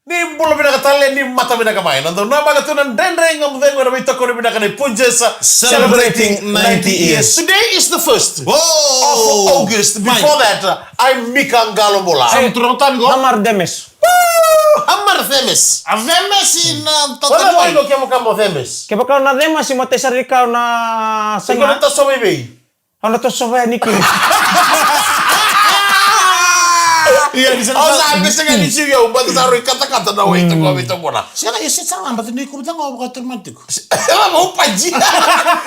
Ni bula binakatalia ni mata binakamain. Nando nama katunan dendeng ngamdengo na may toko ni binakani Punjesa celebrating 90 years. Today is the 1st of August. Before that, I'm Mika Ngalobola. I'm Trotan go. Hamar Demes. Hamar Themes. Avemes in Wala Totan. mo kaya mo kamo Themes. Kaya kau na Demes, si Mate Sarika na Sige sanga. na to sa bibig. Ano to sa ni King? Iya di sana. Oh, sabi sa nga ni Siyo, ba't sa rin kata-kata na wait ko muna. Sana isi sarang ba't hindi ko bitang ako termantik. Ema mau paji.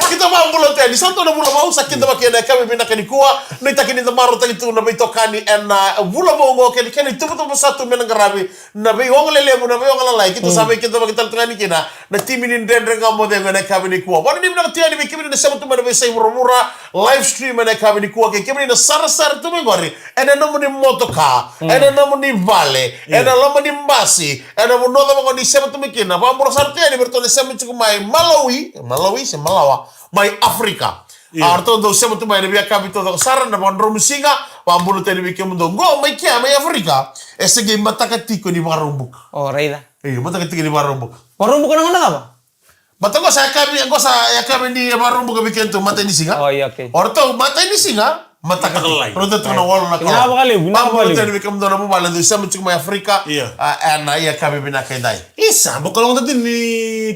Kita mau bulan tadi santo na bulan mau sakit na makina kami binakani kuwa. Na itakini na maro tagi tu na may tokani and bulan mau ngo kani kani tu betul satu menang garabi. Na may wong lele mo na may wong lalai kita sabi kita kita tengani kina na timinin dendre ngamo de ngane kami ni kuwa. Wala ni binang tiani bi kami na sabu tu mana may say mura live stream na kami ni kuwa kami na sar tu mengori. Ena no ni motoka. Ena no ni vale. Ena lomo ni mbasi. Ena mo no mo ni sabu tu mikina. Pa mura sarti ani bertone sabu tu mai Malawi se Malawa mai Afrika. Arto do sema tu mai nebia kapito do saran na bandro musinga wa mbulu tele bi kemundo go mai kia mai Afrika. Ese ge mataka tiko ni marumbuk. Oh, Reida. Mataka tiko ni marumbuk. Warung bukan ang apa? Bata ko sa kami ni marumbuk bi kento mata ni singa. Oh, iya, okay. Orto mata ni singa mataka Kalai. Rodo tu na wala na Ginaba kali, ginaba Pambulu kali. tele bi kemundo na mo bala do sema tu mai Afrika. Na iya kami binakaidai. Isa, bukalong tadi ni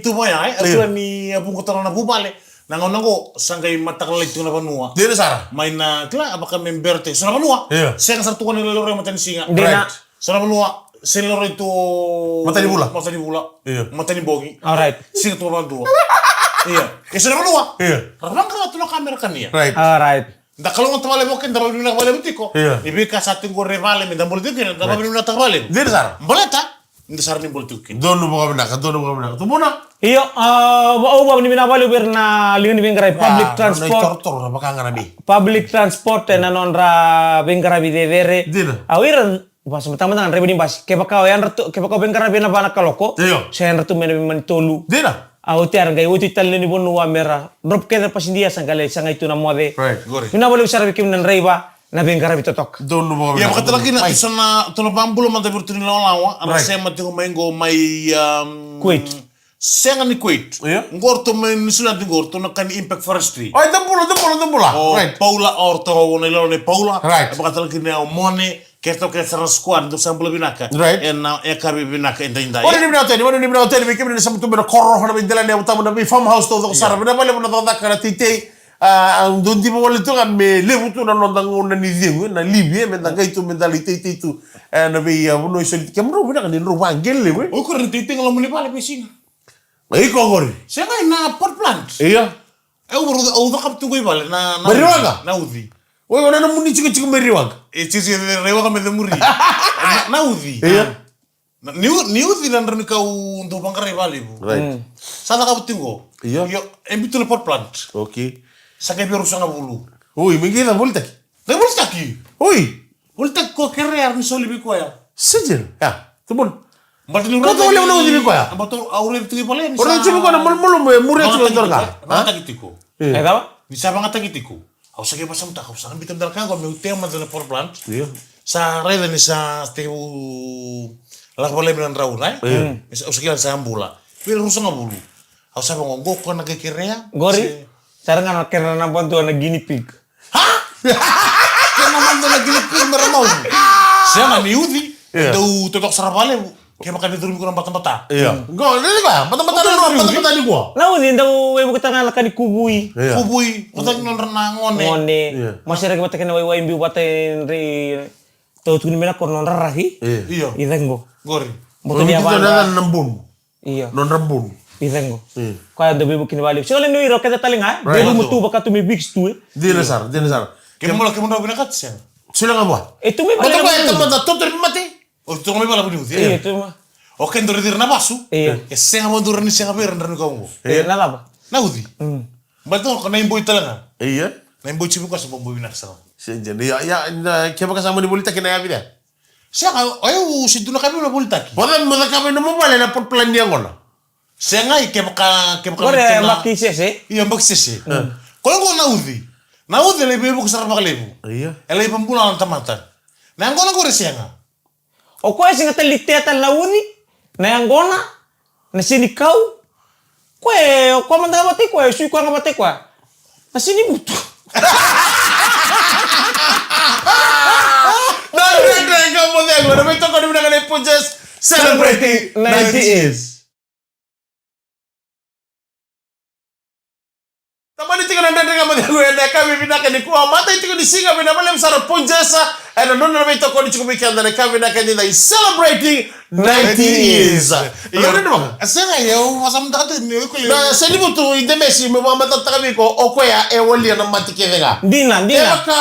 tumaya ay ni apung kotoran na bubale. Nango sanggay matakal itu na panua. Dire sara. May na kila apakah member te. Sana panua. Saya kasar tukan ni lelore mata ni singa. Hindi na. Sana panua. Senlor itu Mata ni bula. Mata ni bogi. Alright. Singa tu orang dua. Iya. Sana panua. Rabang kalau tu nak kamera kan ya. Right. Alright. Da kalau nggak tawale boken, dapat bina tawale butiko. Ibi ka sa tingko revale, mi dambol tikin, dapat bina tawale. Dire sara. Boleta, hindi sar ni bol tikin. Dono mo kami naka. Tu muna. Iyo, ba ni binabali ber na lingon ni bengkarai public transport. Tortor na baka nga nabi. Public transport na non ra bengkarai bidevere. Dina. Awiran pas matang-matang rebu ni bas. Kebakau yang ratu, kebakau bengkarai bina bana kaloko. Iyo. Saya ratu men tolu. Dina. Tiar gai uti tal ni bonu wa mera. Drop keder pas india sangale sanga itu na mode. Right. Gore. Binabali usara bikim nan reiba na bengkarai bitotok. Dono mo kami Ya naka. makata lagi na sana tuna pambulo man tabi tuni lawa, ana saya mati ko maingo may Kuwait. Senga ni Kuwait. Iya. Ngorto men sulat ni ngorto na kan impact forestry. Ay, dambula. Oh, Right. Paula orto wona ilo ni Paula. Right. Makata lagi na mone kerto ke sara squad do sambulo binaka. Right. En na e kabi binaka inda. Wala ni bina hotel, bi kemi ni samutu bina korro na bindela ni utamu na bi farmhouse to ko sara bina bale na tanda kana tite ang doon di mo wala to kan me lebu to na nondang una ni dingo na libye men da gaito men dali tite tu na bi no iso kemro bina kan ro wangel le we. O ko rente ngalo muni pale pising. Ay ko gori. Senga na pot plant. Iya. E o da kaptu ko ibale na Beriwaga? Na udhi. Oy wana na muni chiko meriwag. E chichi rewa kame de muri. Na udhi. Iya. Ni udhi nan rani ka ndo bangkare vale bu. Right. Sada ka tingo. Iya. Yo embitu le pot plant. Okay. Saka biru sanga bulu. Uy, mingila volta. Da bul taki. Uy. Bul tak ko kerer ni soli bi ko ya. Sejel. Ya, tumun. Mbati ni Kau tahu le una udhi ko ya. Mbato aure tu pale ni. Ora chibi ko na mulu muri chibi ko ka. Mata kitiko. Eh tahu? Ni sa banga kitiko. Au sake pasam ta, au sake bitam dal ka ko me tema de pot plant. Iya. Sa reda ni sa teu la boleh bilang raunai. Au sake sa ambula. Pil rusa ngabulu. Au sa banga go ko na kekerea. Gori. Cara nggak kena nampan tuh anak guinea pig. Hah? Kena mando lagi lebih meramau. Saya ni udhi. Itu totok sarapale. Kayak makan itu kurang bata-bata. Iya. Go, ini ba? Bata-bata ni gua. Lau din daw ibu kita ngalakan di kubui. Iya. Kubui, patag non renangone. Ngone. Iya. Masih lagi batakan wai imbi batain ri. Tahu tuh mina konon rarahi. Iya. Idengo. Gori. Betul dia Kita apa? dengan nembun. Iya. Non rembun. Idengo. Kaya do bibu kini balik. Soalnya nu iro kita talinga. Bibu mutu baka tu mi big stu. Dina sar. Kemula binakat siya. Sila nga ba? Itu mi Bata balik. ko ito mata tutor mati. O tu kami pala budi udhi. Iya itu mah. O ken dori dir na basu. Iya. Senga mo dori ni senga ber ndar ko mo. Iya nala ba? Na udhi. Bato ko na imboy talaga. Iya. Na imboy chibu ko sa bomboy binak sa. Senjen. Ya, kaya kasama ni bulita kinaya bida. Siya ka, ayo si duna kami na bultaki. Bodan mo kami na mo bale na pot plan dia ngono. Siya nga kaya Kore maki sese. Iya maksisi. Kalau ko na udhi. Na udhi lebe ko sa makalebu. Iya. Elay pambulan ang tamatan. Na ko na ko siya nga. O ko sing talite tal launi. na angona na sini kau kwa manda mate kwa sui kwa mate kwa na sini butu Agora vai tocar no Nagane Punches celebrating 90 years. Tamani tika na ndenge kama ndio enda kama binaka ni kwa mata tika ni singa bina bale msara Punjesa and no no vito ko ni chukubiki andana kama binaka ni celebrating 90 years. Iyo ndio mama. Asanga yo wasamdate ni ko Na selibu tu indemesi me mama tataka ko okoya e woli na matike vega. Dina Eka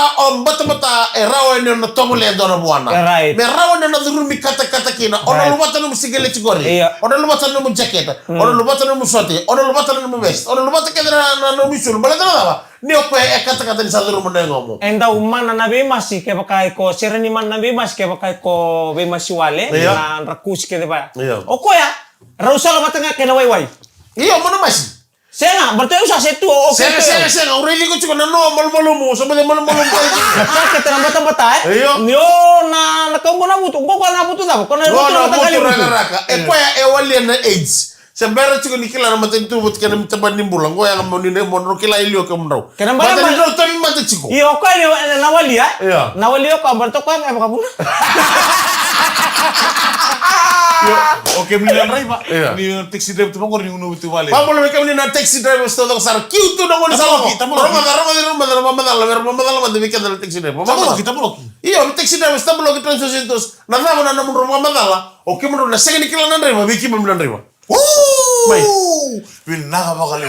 bata rawa ni na tomole ndona bwana. Right. Me rawa ni na dhurumi kata kina. Ona lubata no musigele chigori. Ona lubata no mujaketa. Ona lubata no musoti. Ona lubata no vest. Ona lubata kedra na misul. Balada dawa. Ni okwe kata ni sa dhurumi nengomo. enda umana na be masi ke bakai ko sereni man na be mas ke bakai ko be masi wale na rakus ke deba. Okoya rausala matanga ke na wai. Iyo mana masi. Senga, berarti usah setu oke. Senga, ureli ko chiko na no malmo so bale malmo Ka ke tamba bata Yo na ko na butu, ko na butu da ko na butu kali butu. E kwa e wali na AIDS. Sembara chiko nikila na matentu but kana mtabani mbula ngo ya ngomoni ne monro kila ilio ka mndau. Kana mbara mata ndo tami mata chiko. Iyo ko na wali Na wali ko berarti ko na bakabuna. Oke milian rai pak. Ni taxi driver tu mangor ni unu itu vale. Vamos lo que na taxi driver sto do sar kiu tu no ngoni sala. Roma de weekend na taxi driver. Vamos. Iyo taxi driver sta lo que 300 na dama na mun Roma madala. O que mun na segni kila na driver wiki mun na driver. Mai. Wil naga bakal.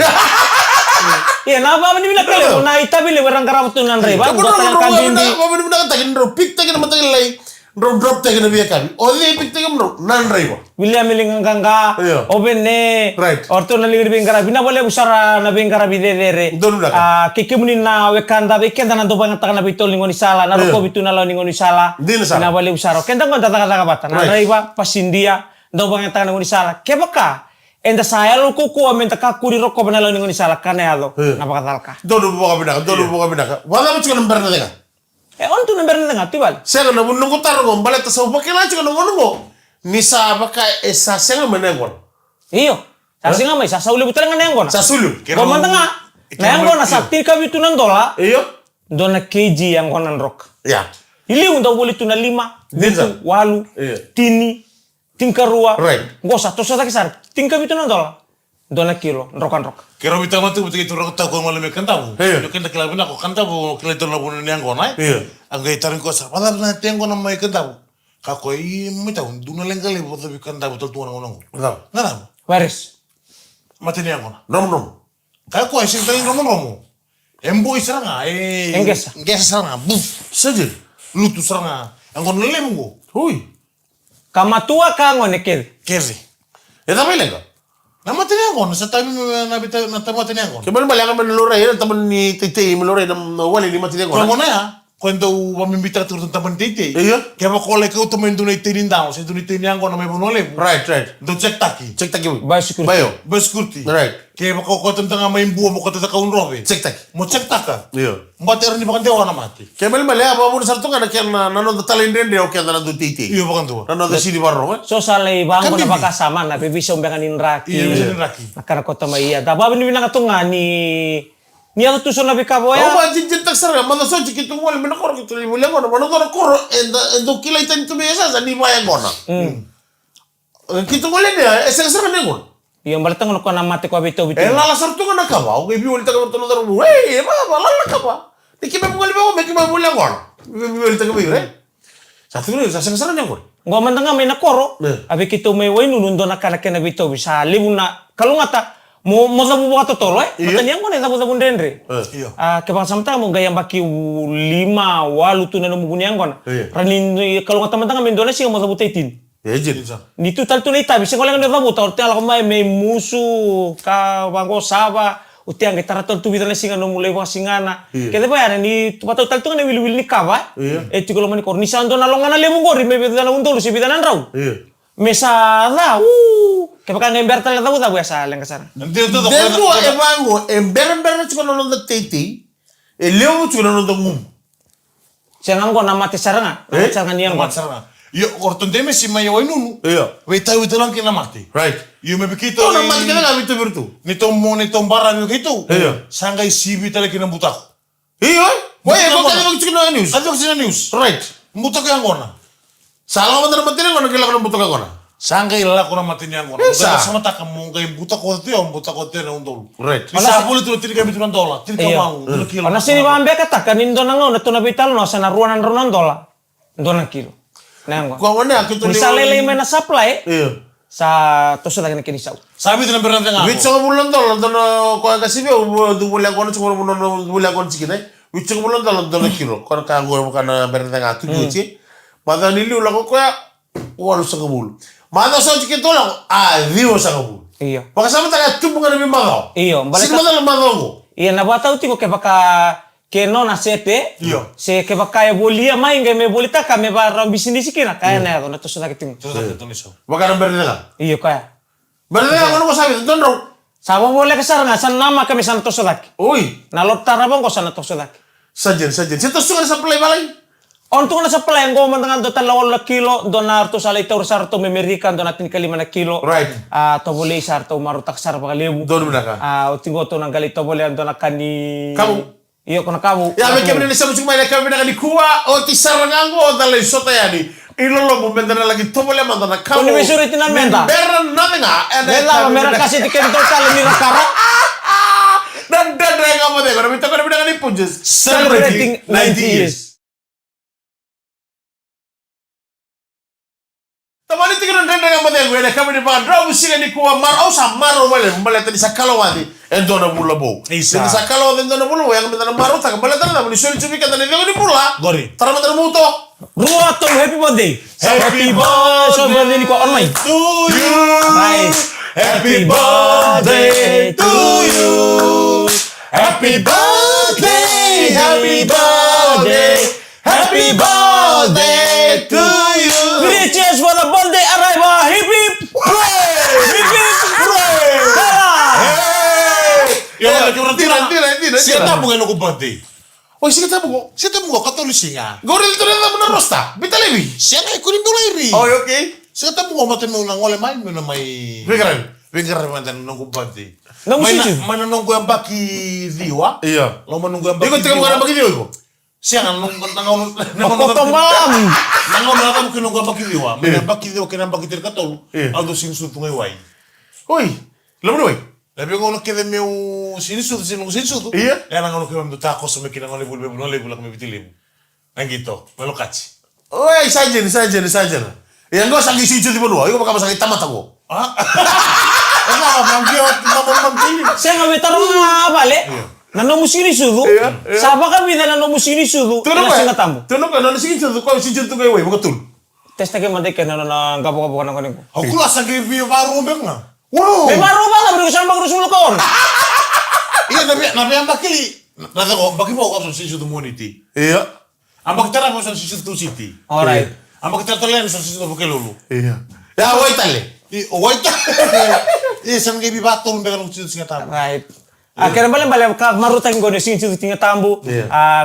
Iya, na ba ni bila kale na itabile barang karawatu nan driver. Ko na kambindi. Ko mun na tagin ro pik tagin matagin lai. Drop tagin na kan. O di pik tagin ro nan driver. William Milinganga, Obene, Right. Orto na ligri bingara bina boleh usara na bingara bidere. Kiki munin na wekanda wekenda na dobang takana bitol ningoni sala na roko bitu na law ningoni sala. Na boleh usara. Kenda ngon tataka bata. Na raiba pasindia dobang takana ningoni sala. Kebaka enda saya lu kuku amenta kakuri roko bana law ningoni sala kaneado. Napakatalka. Dodo boka binaka. Wala mo chiko number na dega. On tu number na nga tibal. Sega na bunungo tarong baleta sa bakila chiko nungo. Nisa baka esa senga menengon. Iyo. Sasinga mai sasauli butang nengona. Sasulu. Gomantanga. Nengona sakti kabitunan dola. Iyo. Dona keji yang konan rock. Ya. Ili unda boleh tuna 5, Dinsa. walu, tini, tingkarua. Right. Gosa to sa kisar. Tingka bitunan dola. Dona kilo rokan rock. Kero bita matu begitu rok ta ko malame kantabu. Iya. Yo kenta kila bina ko kantabu kila to na bunu nyangona. Iya. Anggai tarin ko sa pada na tengo na mai kantabu. Kako mita duna lengkali bodo bi kantabu to tuana ngonong. Ngana. Waris. Mati nyangona. Nom. Kako sing tarin romo. Embo isranga Engesa. Engesa saranga. Buf. Saja. Lutu saranga. Angon lemgo. Hui. Kamatua ka ngone kel. Keve. Eta mai lenga. Na mati nyangona sa tabi na bita na tamati nyangona. Kembali malanga menelore ya teman ni tete melore na wali ni mati lenga. Kalau mana ya? Quando mamimita tu teman tete. Iya. Kaya kole kau teman tu naik tirin down, saya tu naik tirin yang kau namanya bonole. Right. Do cek taki. Cek tak yuk. Basikur. Bayo. Beskurti. Right. Kaya kau tentang main buah mau kata kau robe. Cek tak. Mau cek taka. Iya. Mbak terni bukan dewa nama mati. Kembali malaya apa pun sartu kan kian nano talenden dia oke nano tu tete. Iya bukan tuh. Nano tu sini baru. So sale bang Kan ko na bibi. baka sama na bibisa umbanganin raki. Iya bisa raki. Nakara ko tama iya. Daba ni binanga tunga ni ato tuso na bikabo ya. Oh, jinjin tak sarga mana so cikitu wal mena kor kitu libu lengo na mana kor kor endo kila itan tu biasa sa ni maya gona. Kitu wal dia esa sarga nengon. Iya balatang ko na mate ko bito bito. Lala sartu kan nakaba. Oke bi wal tak bertemu daru. Wey, ba lala kaba. Dikime bungal ba me kime bulan gona. Bi wal tak bi re. Satu ni sa sarga nengon. Ngwa mantanga may nakoro. Abi kito may way nunundo na kana kena bito bisa libu na kalungata mo zabu buka totolo matani yango na zabu ndendre. Iya. Kebang samta mo gayang baki 5 walu tu na muguni yango na. Ranin kalungata mantanga may Indonesia mo zabu 18. Ya jin. Nitu tal tu na ita bisa ngolang na zabu ta orte ala may musu ka bango saba uti ang gitara tol tu bidana singa no mulai bang singana. Kete ba yana ni pato tal tu na wil ni kaba. E ti kolomani kornisan do na longana lemu gori me bidana undol si bidana raw. Iya. Mesada, kebaka ngember tal tahu tahu biasa leng kesana. Nanti itu Dentro evango ember chuko no da tete. E leo chuko no da ngum. Siang ko na mati saranga, saranga niang ko. Saranga. Io korton teme si mai oi nunu. Iya. Wei tahu itu lang kina mati. Right. Io me bekito. Ito na mati kita nggak itu bertu. Ni tom bara ni gitu. Iya. Sangai sibi tale kina butak. Iya. Wah, ya kok Bukan tadi begitu kena news. Ada kesina news. Right. Butak yang kona. Salah bener mati nih kalau kena butuh kona. Sangai la kona mati yang kona. Bisa. Butak sama tak kamu kayak butak kota ya, butak kota na untol. Right. Bisa boleh tuh tidak kami tunan dola. Tidak mau. Karena sini mambe katakan indona ngono to na vital no sana ruanan dola. Ndona kilo. Nanggo. Kau mana aku tuh Misalnya lima na supply Iya. sa to sa kini kini sau. Sabi tunan berang tengah. Wit sa bulan tol dono ko kasi be du bulan ko na siguro mo no bulan ko sikine. Wit sa bulan tol dono kilo. Kon ka go mo kana berang nga tu juci. Mada nili ula ko ya walu sa kabul. Mada sa sikito lang vivo sa kabul. Iyo. Pakasama taga tubo nga na magaw. Iyo, balik Sigma na magaw. Iya na bata uti ko ke baka ke no na sete. Iyo. Se ke baka ya bolia mai ngai me bolita ka me ba rambi sini sikina kaya na na to sa kitim. Tuh tuh so. Baka na berang nga. Iyo kaya. Berang nga ano ko sabi dono. Sawa boleh kesar nga san nama kami san to sa Oi. Na lotara bang ko sana to sa Sajen. Sito sunga sa play balay. Untuk na sa plan ko man nga do 2 kilo donar to sa itaur sarto memerikan do natin kalima na kilo. Right. To boleh sarto marutak sar pa kalibu. Dono na ka. Utingo to nang galito boleh ando na kani. Kamu. Iyo ko na kamu. Ya me kemene sa musik mai kami na kuwa o ti sarangango dalla sota yani. Ilolo mo mendana lagi to boleh mandana kamu. Kuni misuri tinan menda. Beran nanenga. Bella mera kasi di kento kala ni nakara. Dan nga mo de ko bitaw ko na ni punjes. Celebrating 90 years. Tamani tigran nga mo de ko na kami ni ba draw musiga ni kuwa maro sa maro wale mbaleta ni sa kalawadi en dona bulla bo. Isa. Ni sa kalawadi dona bulla yang mendana maro ta mbaleta na ni soli chubi kan ni ni bulla. Gori. Tara mandana muto. Ruato happy birthday. Happy So birthday ni ko online. To you. Right. Happy birthday to you. Happy birthday. Happy birthday. Happy birthday to you. Three cheers for the birthday arrival. Hip hip. Hooray! Hip hip. Hooray! Tara. Hey! Tira. Siapa bukan aku birthday? Oh, sige tapo ko. Siapa bukan katolik singa? Goril to na mo na rosta. Bitalebi. Siapa yang kuning dulai ri? Oh, okay. Siapa bukan mati mau nangole mai mau mai. Vegan. Vengar mantan nunggu birthday. Nunggu sih. Mana nunggu yang baki diwa? Iya. Lo menunggu yang baki. Iko tika mo na bagi ko. Siang nunggu nangol Potong malam. nangol nangol mungkin nunggu baki diwa. Mana baki diwa kena baki terkatol. Iya. Aldo sin sutu ngai wai. Oi. Lamu noi. Tapi ngono kede meu sin sutu sin nunggu sin sutu. Iya. Ya nangol kede meu tako sama kena ngole bulu bulu lebu lak me bitilim. Nang gitu. Melo kaci. Oi, sajen. Yang gua sakit sujud di bawah. Iko bakal sakit tamat aku. Ah. Enggak, manggil teman-teman. Saya nggak betar bale. Nano musini sudu. Iya. Saba ka bida nano musini sudu. Tuno Nasi ka. ngatambo. Tuno ka nano sige sujud ko sujud to kay way betul. Tes take mande ke nano na gapo-gapo kana kaniko. Aku lah sakit view baru benga. Wow. Me maro ba nga bro samba grusul kon. Iya, tapi yang baki. Nada ko, baki mo ako sa sin sutu moniti. Iya. Ang bagtara mo sa sin sutu city. Alright. Ang bagtara talen sa sin sutu lulu. Iya. Ya way tale. Waita. San gibi batol dengan lucu singa tamu. Right. Akhirnya bale ka marutang gono sin sin tinga tambu.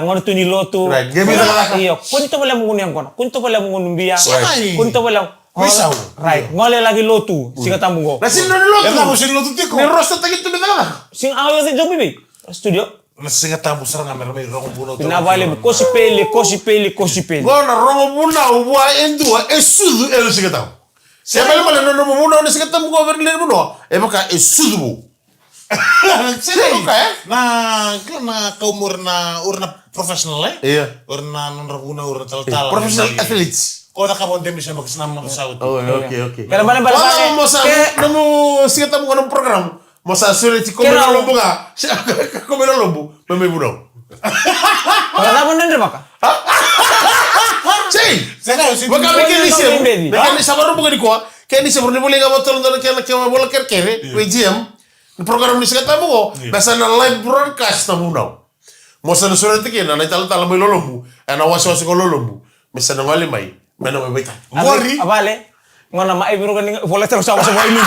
Ngono tuni lotu. Right. Game na Iyo, kunto bale mo yang kono. Kunto bale mo biya. Right. Kunto bale. Bisa. Right. Ngole lagi lotu singa tambu go. Na sin no lo. Ya tamu sin lutu tiko. Ni rosta tagit to bitala. Sing ayo sa job bibi. Studio. Na singa tamu sarang amer may rong buno. Pinabale kosi peli. Gona rongo buna ubwa endua esudu elo sige taw. Siapa yang malah nono muna ni sige taw ko verle muno. E maka esudu. Sini Oke. Nah, karena kau urna profesional Iya. Urna nonrabuna urna tal-tal. Professional athletes. Kau nak kamu dem bisa bagus nama pesawat. Oh, oke. Karena bale Wala mo sa namo sige taw ko ng program. Mo sa sureti ko Kera- lombo nga. Ko lombo. May buno. Kalau kamu nender maka. Sei. Saya sih. Baka Wala mikir ni na siya. tawag yung baby. Baka ni sabaru bukan di kuha. Kaya ni siya ni boleh nga botol doon kaya bola kerkere. We GM. Ni program ni siya tamu ko. Basta na live broadcast na muna. Mo sa nasunod tikin na itala-tala may lolombu. Ana wasi-wasi ko lolombu. Basta na wali may. Mena may baita. Mori. Abale. Ngona maibiro kan boleh terus sama sama ini.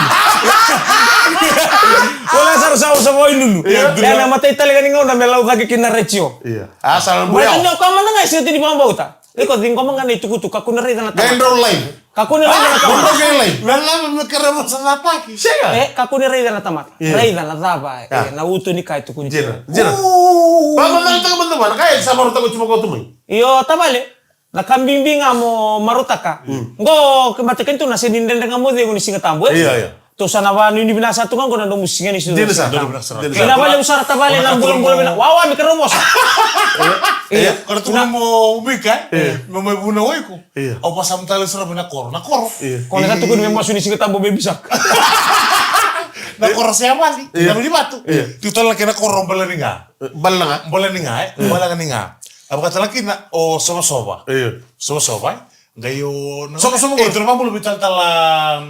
Boleh terus sama sama ini. Ya na matay talaga ni ngona melau lagi kina rechio. Iya. Asal Boleh buyaw. nyo ka man nga siya tini pambauta. Iko tingko mangane tukutuk aku nere na Gaya tamata. draw line. Kaku nere na Bukan tamata. gaya line. Lala memekara sa atake. Siya. Kaku nere na tamata. Rei na taba. Ah. Na uto ni kai tukuni. Jira. Bang teman-teman, kaya sama orang tahu cuma kau tuh. Iyo tabale. Na kambimbinga mo marutaka. Ngo kematakan tu nasi ninden dengan mo de singa tambo. Iya. To sana wa ni binasa tu kan kono musinga ni su. Dia sa. Kina bale usara tabale na bulan-bulan bina. Wawa mi keromos. Iya, kalau tu mau ubika, mau buna waiku. Iya. Au pasam tali sura bina koro, na koro. Kono ka tu kono memang suni singa tambo be bisa. Na koro siapa sih? Na di batu. Tu tol kena koro balaninga. Balaninga, balaninga. Apa kata lagi na o soba-soba. Iya. Soba-soba. Gayo Soba-soba itu rumah lebih tala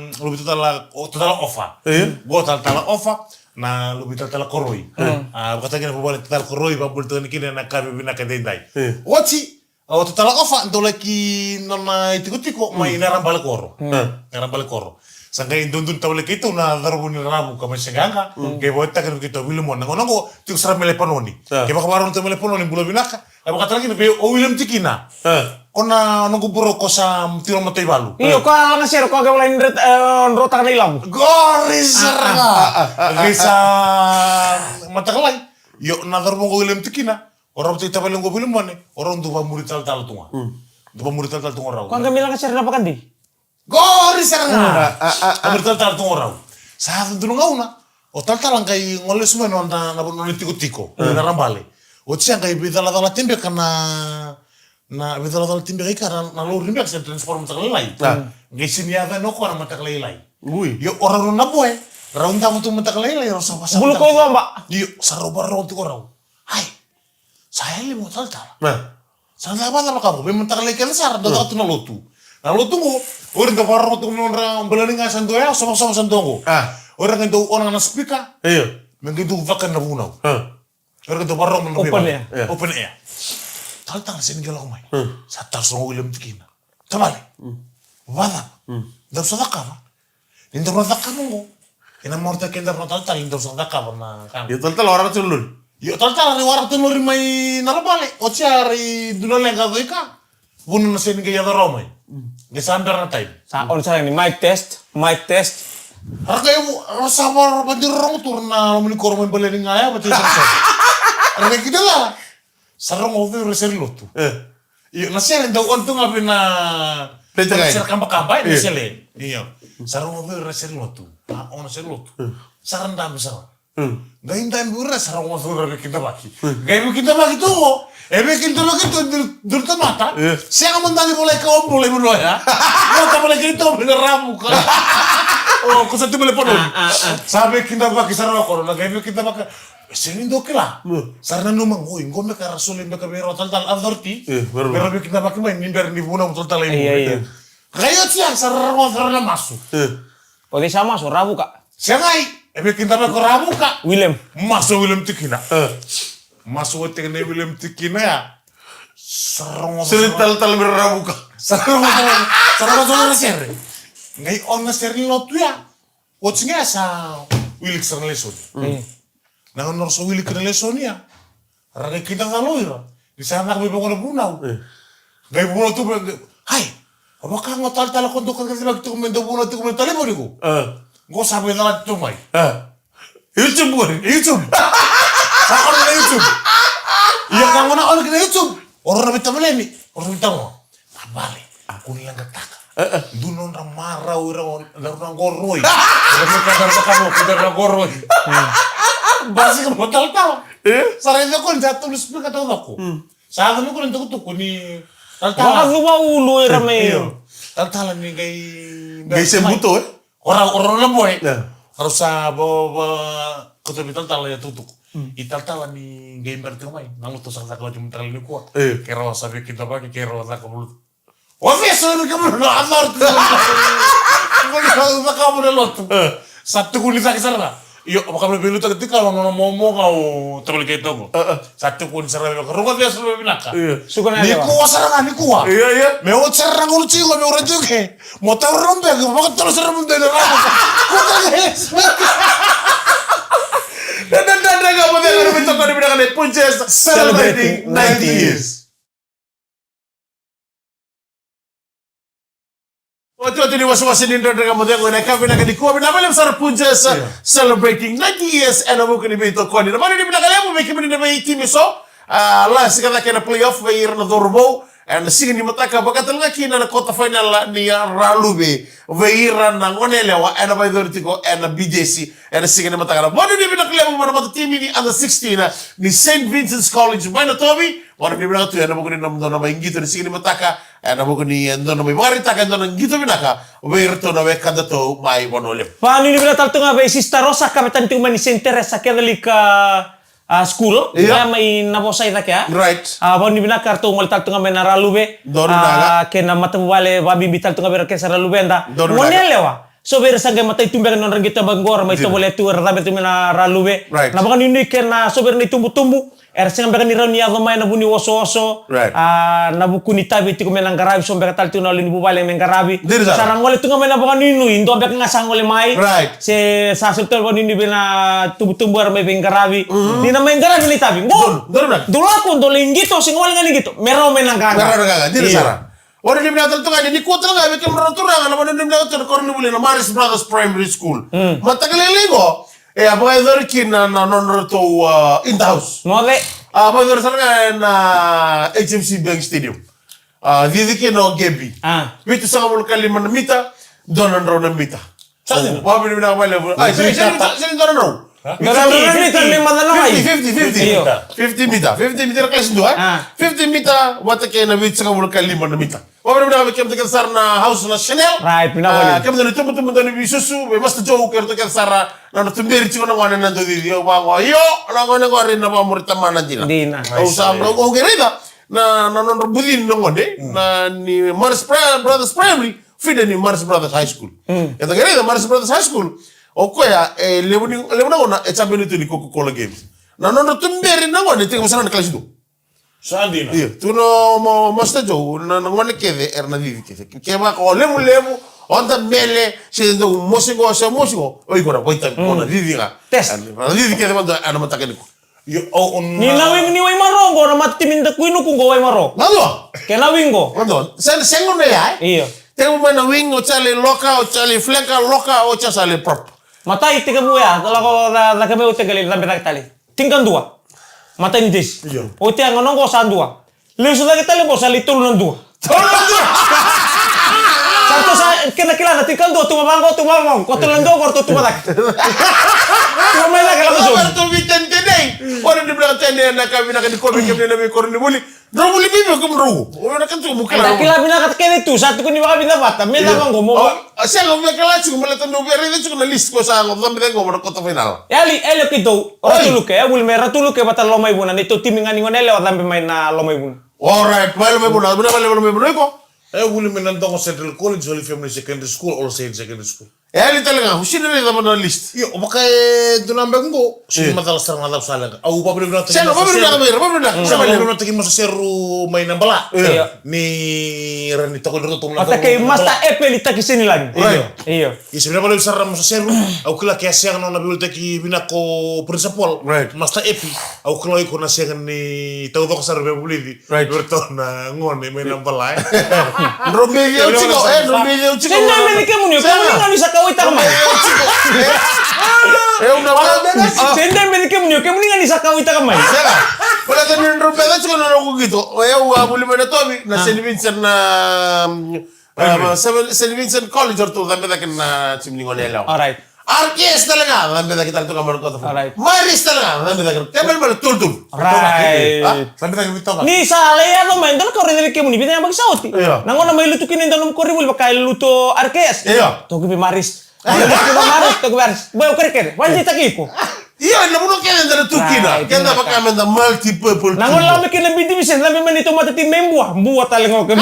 ofa. Gua tala ofa na lebih tala koroi. Kata gini boleh tala koroi babul tu kini na kami bina kadendai. Wachi tala ofa ndo lagi nona itiko mai naram bale koro. Naram bale koro. Sangkai dundun tau lagi itu na darbu ni rabu kama seganga. Kayak buat tak kita William mon. Ngongo tu sera melepononi. Kayak bakabaron tu melepononi bulan binaka. Apa kata lagi nih William Tikina. Kona nunggu buro kosa tiro matay balu. Iyo ko lang sir ko ga wala rota na ilang. Gorisa. Gorisa matakalay. Yo nadar mo William Tikina. Orang tu kita paling William mana? Orang tu pamuri tal tunga. Tu pamuri tal tunga raw. Ko ga milang sir na pakandi. Gorisa. Pamuri tal tunga raw. Sa tu ngauna. O tal kay ngoles mo na tiko-tiko. Na rambale. O siya kay bidala timbe kana na bidala timbe kay kana na lo rimbe sa transform sa kalay. Ngay sinyada no ko na matakalay. Yo orang na boy. Raun ta mo tu matakalay ro sa pasang. Bulu ko ba? Yo sa robar ro ti ko raw. Ay. Saya limo tal. Nah. Sa ba na kamu be matakalay kan sa do tu na lotu. Na lotu mo orang ka parro tu mo ra balaninga sandoya sama-sama sandongo. Orang itu orang na speaker. Iya. Mengidu vakan na bunaw. Orang itu barong menurut open air. Tal sini galau mai. Satar song William Tikina. Tamale. Wada. Dar sadaka ba? Indar sadaka mo. Ina morta kenda tal indar sadaka ba na kan. Itu orang tulun. Yo tal ri warak tulun mai narabale. Ochiari dunale ga doika. Bunun na sini ga romai. Gesandar na time. Sa on sa ni mic test. Harga yung sabar bandir orang turna meni kormo balening ngaya baca selesai. Harga kita lah. Sarong over reseri lotu. Iyo nasiyan daw untung abi na sir kamba-kamba ini sele. Iyo. Sarong over reseri lotu. On reseri lotu. Saran dami sa. Gain dami bura sarong over kita baki. Gain kita baki tuh. Kita baki tuh durta mata. Siya mandali mulai kau mulai ya. Mau ka mulai kita beneran muka. Oh, kung saan tumalaponon? Sabi kita baki sarang ako, lagay mo kita baki, sinindo kila. Sarang numang, uy, ngome ka rasulin ba ka biro tal authority, pero kita baki may nimber ni buna mo tal Iya. Kayot siya, sarang na maso. O di sama so rabu ka. Siya ngay, kita baki rabu ka. William. Maso William Tikina. Maso Tikina William Tikina ya. Sarang Tal rabu ka. sarang na sere. Ngay on na seri lot ya. What's nga sa wilik sa lesson. Na honor sa wilik na lesson ya. Ragay kita ngaloira. Di sana kami pa ko na bunaw. Ngay bunaw tu hay. Aba ka ngo tal ko kan kasi magtukomendo bunaw tu ko talipon ko. Ngo sabi na tu may. YouTube mo. YouTube. Sa ako na YouTube. Iya ka mo na on na YouTube. Oro na bitamali ni. Oro bitamo. Abale. Ako nilang gataka. Dunon ra marau ra goroi. Kita ra goroi. Basi ka tal. Sarili ko nja tulis pa ka ako. Sa akin ko nito ko ni tal. Baka luwa ulo era may. Tal ni gay sembuto Orang boy. Harus sa ko tal ya tutuk. Ital ni game bertumay. Nang to sa ko jum tal ni ko. Kero sabi kita ba kero sa ko. Officer kamu na amar tu. Kamu na lot. Satu kulit sa kisara. Iyo kamu belu tak ketika kalau momo kau terbalik itu ko. Satu kulit sarang ko. Ruga dia selalu binaka. Suka na Ni kuwa sarang ni kuwa. Iya. Me o sarang ko chigo me ora juke. Motor rompe ko bakit terus sarang munde na. Kuka guys. Dan nggak mau dia minta kau diberikan punches celebrating 90 years. Watu ni wasiwasi ni ndo ndega modelo na kama na kikuwa na wale msara punjas celebrating 90 years and amuko ni bito koni. Na bali ni bila kalamu mekimini na mai team so la sikada kana playoff ba ir na dorbo and sige ni mataka bakatal nga kina na quarter final ni Ralube veira na ngonelewa and by dortiko and BJC and sige ni mataka na bali ni bila kalamu mana mata team ni under 16 ni St. Vincent's College bana Toby wana ni bila tu na mukuni na mdona maingito ni sige ni mataka and mukuni ndona mai marita ka ndona ngito binaka veirto na wekada to mai bonole pa ni bila talto nga ba Sister Rosa ka metan tu mani Teresa kedalika school may naposay na kaya right ba ni binakar to ngol talto nga na Ralube kena matawale babi bital to nga ber kesa Ralube nda monelewa so ber sangge matay tumbe non rangita bangor may to boletu rabe to na Ralube na baka ni kena so ber ni tumbu sing baka ni rania domay na buni oso na bukuni tabi ti ko menang garabi so baka talto na lini bubale men garabi sarang ngol to nga na baka ni indo baka nga sangole mai se sa sultan bani ni bena tumbu may ben garabi ni na men garabi ni tabi ngol dula ko do lingito sing wal nga lingito mero menang gaga dire sara ora ni binatal to nga ni ko talaga be kemro turanga na bani ni binatal ko ni buli na Maris Brothers Primary School matagaleligo apa idor kina na non to in the house mole apa idor sana na HMC Bank Stadium didi kino gebi bitu sanga mul kalima na mita donan ro na mita sasa wapi ni na wale ay sini donan ro 50 meter kelas 2 50 meter wata ke na bitu sanga mul kalima na mita wapi ni na kem te sar na house na Chanel right pinawali kem na tum na bisusu be mas jo ker te sara na tumberi ci na wana na do di yo bango yo na ngone ngore na ba murita mana dina o sam o gerida na non budin no ngode na ni Maris Brothers Primary fide ni Maris Brothers High School eta gerida Maris Brothers High School o ko ya lebuna ona e championnat ni Coca-Cola Games na non tumberi na ngone te masana na classe do Sandina iya tu no master jo na ngone kede erna vivi ke ba ko lemu onda mele se do musico oi kora poita kona viviga test vivi ke manda ana mata keniko yo ni nawing ni way marongo na matiminda kuino kungo way maro nado ke nawingo nado sengo ne ya iyo tengo mana wingo chale loka o chale flanka loka o chale prop matai tiga buya tala ko da kame ute gali lambe tali tingkan dua matai ni dis o te ngonongo san dua le sudah kita le bosali tulunan dua Santo sa kina tingkan dua tu mamang ko tulan do ko tu madak Kumela kala ko Roberto to biten today ora di bilang tende na kami na ko bi kemi na bi ko ni buli do buli bi ko mro ora kan tu mukala kila bina kat kene tu satu ko ni baka bina bata mena ko mo asa ko me kala chu mala tan do beri chu na list ko sa ngom tambe ko mo ko to final eli kito ratuluke bul me ratuluke bata lomay buna nito timingan ngonele wa tambe may na lomay buna alright well me buna me buna ko wuli menantong Central College Holy Family Secondary School All Saints Secondary School ali talaga husina ni naman na list yo bakay dunambang go sino madalas sarang nadap salang au pabrik na tagi pabrik na tagi mo sa seru may nambala ni Ranito ko dito mata kay masta epeli taki sini lang iyo isipina pala sarang mo sa seru au kila kaya siyang na nabiul taki binako principal masta epi au kila ko na siyang ni tawdo ko sa republiki berto na ngone may nambala Romeo chico sino me kemunyo kemunyo sa kawit kamay sende me kemunyo nga ni sa kawit kamay wala tan ni Romeo chico na ko gito buli mo na to na St. Vincent na St. Vincent College or to dambe dakin na chimning onela alright RKS talaga dambe dakin talto kamar ko to Maris talaga dambe dakin tebel mal tultum right dambe dakin bitaw ni sa leya no men don ko rin ke muni bitanya magsauti nangon na may lutukin ndon ko ribul bakay luto RKS to gibi Maris to Maris boy kere wanji takiko iya na muno kene ndana tukina kenda bakamenda multiple nangon la me kene bidi misen la me manito matati membua buat talengo ke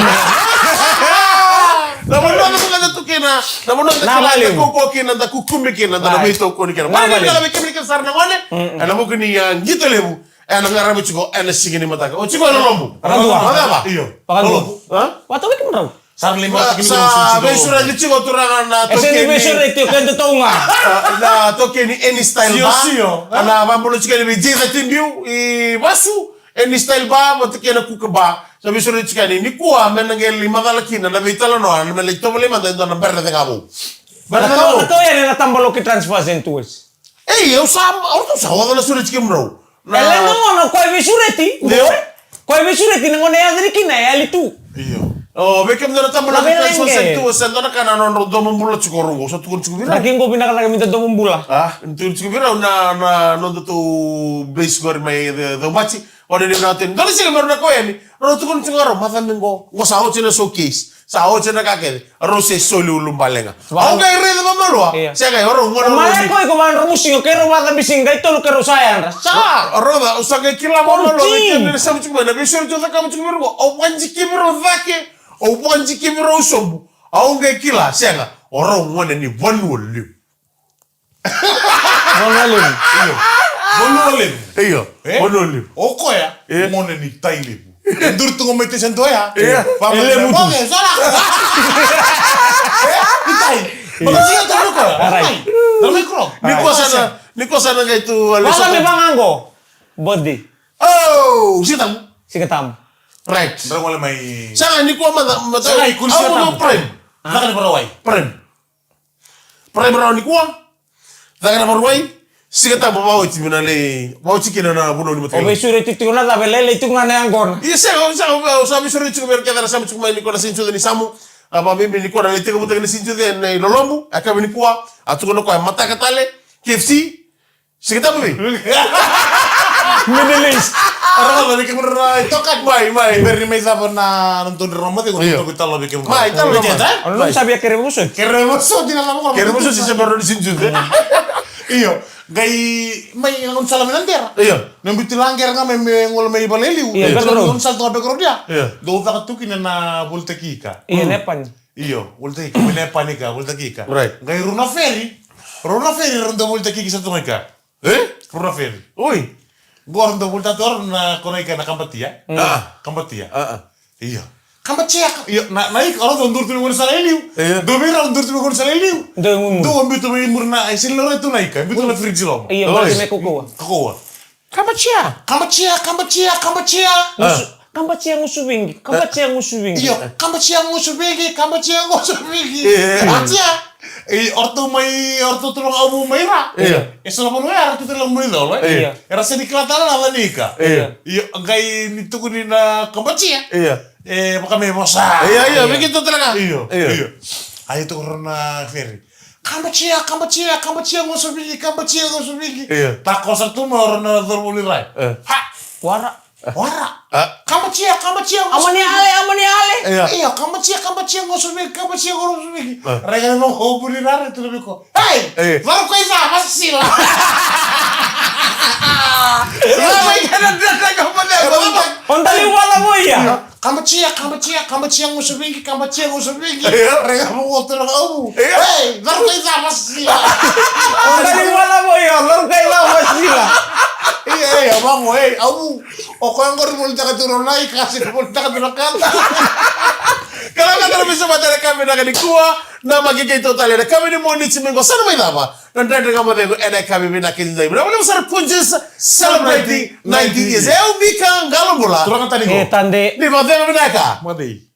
namun na tukina namun na ko kina da kukumbe kina da may to ko ni kina wala na me kemni sar na ngone ana mo kini yang gitolemu ana ngaramu chiko ana sigini mataka o chiko na lombu ba iyo pakalo wata wiki mraw sar lima sa besura di chiko turangan na to kini besura ito kendo tonga na to kini any style ba ana mambulo chiko ni jiza timbiu I basu any style ba mo to kina kuka ba Sabi suri chikani ni kuwa menangeli madalakina na vitala no an melito mali manda ndo na berna de kamu. Ito yan na tambalo ki transfer sentues. Eu sa na suri chikim bro. Ele no ko e sureti. Ko e sureti ngo ne adri kina ali tu. Iya. Oh, bekem na tambalo ki transfer sentues ndo na kana no do mumbulo chikorongo so tukun chikubira. Lagi ko pinakalaga minta do mumbula. Ntu chikubira na no do base gor mai the machi. Ode ni natin. Dali sila meron ako yan. Ro tukun chingaro mathamingo. Ngo sa hoche na showcase. Sa hoche na kakede. Ro se soli ulumbalenga. Ako kay rede mamalwa. Siya kay ro ngono. Mala ko ko man rumusing ko ro wata bisinga ito lo kero sayan. Sa. Ro da usage kila mamalwa. Ni sabu chukuma na bisho jota kama chukuma ro. O wanji kimiro vake. O wanji kimiro sombu. Ako kay kila siya nga. Oro ngone ni vanwolu. Vanwolu. Bonolem. Iyo. Bonolem. Oko ya. Ngone ni tailem. Endur tu ngomete sento ya. Ele mutu. Oke, salah. Itai. Makasih tahu ko. Arai. Dalam mikro. Niko sana kay tu. Wala mi bangango. Body. Oh, sitam. Sikatam. Right. Ndra wala may. Saka niko mata. Saka ikun siya tam. Prem. Zaka ni parawai. Prem raw niko. Zaka na parawai. Sikata bawa uci minale, bawa uci kina na buno ni mati. Obe sure titu na da belele itu ngane anggon. Iya sa sure titu ber kada sa titu mai ni kona sincho ni samu. Aba mimi ni kona ni tega mutega ni sincho de na lolombu, aka ni kuwa, atu kono kwa mata katale, KFC. Sikata babi. Middle East. Orang lagi kemudian tokat mai. Beri mesa pernah nonton drama tu kita lebih kemudian. Mai tal Lu sabia keremuso. Keremuso tidak lama. Keremuso si sebaro di sincho de. Iyo, gai mai ngon salam nanter. Iyo. Nembitu langger nga may ngol may baleliu. Iya, betul. Ngon sal to background dia. Iya. Do ta tukin na voltekika. Iya nepan. Iyo, voltekika, nepanika, voltekika. Right. Gai runa ferry ronda voltekika sa tunga. Runa ferry. Oi. Gua ronda voltator na konaika na kampatia. Kampatia. Iya. Kampatia. Iyo, naik orang undur tu ngon saleliu. Do mira undur tu ngon saleliu. Do ambitu may murna ay silore tu naik. Ambitu na fridge lo. Iya, berarti me kukuwa. Kukuwa. Kampachia. Kampachia ngusubingi. Iyo, Kampachia ngusubingi. Atia. Orto tulong abu maira. Iya. Eso lo pono ya, orto tulong maira, Iya. Era sediklatana na nika. Iya. Iyo, gai nitukuni na Kampachia. Iya. Baka may mosa. Iya, begitu talaga. Iyo. Ayo tu corona ferry. Kampachia ngusubingi. Iya. Tako sa tu mo na dormuli rai. Ha. Wara. Kampachia. Amani ale. Iya, Kampachia ngusubingi. Rega mo hobuli rai tu lebih ko. Hey, baru kau isa masila. Ontali wala mo ya. Kampachia ngusubingi. Rega mo hotel abu. Hey, baru kau isa masila. Ontali wala mo ya. Lor kay la masila. Iya, bang, abu. O kau yang korupul jaga turun naik kasih korupul jaga turun kan. Kalau kata bisa baca kami nak di kuah, nama kita itu tali ada kami di moni cimengo sana mai apa? Dan dari kamu tengok ada kami bina kita ini. Berapa besar punches celebrating 90 years. Eu bikan galon bola. Turun kan tadi Tande. Di mana bina ka? Mati.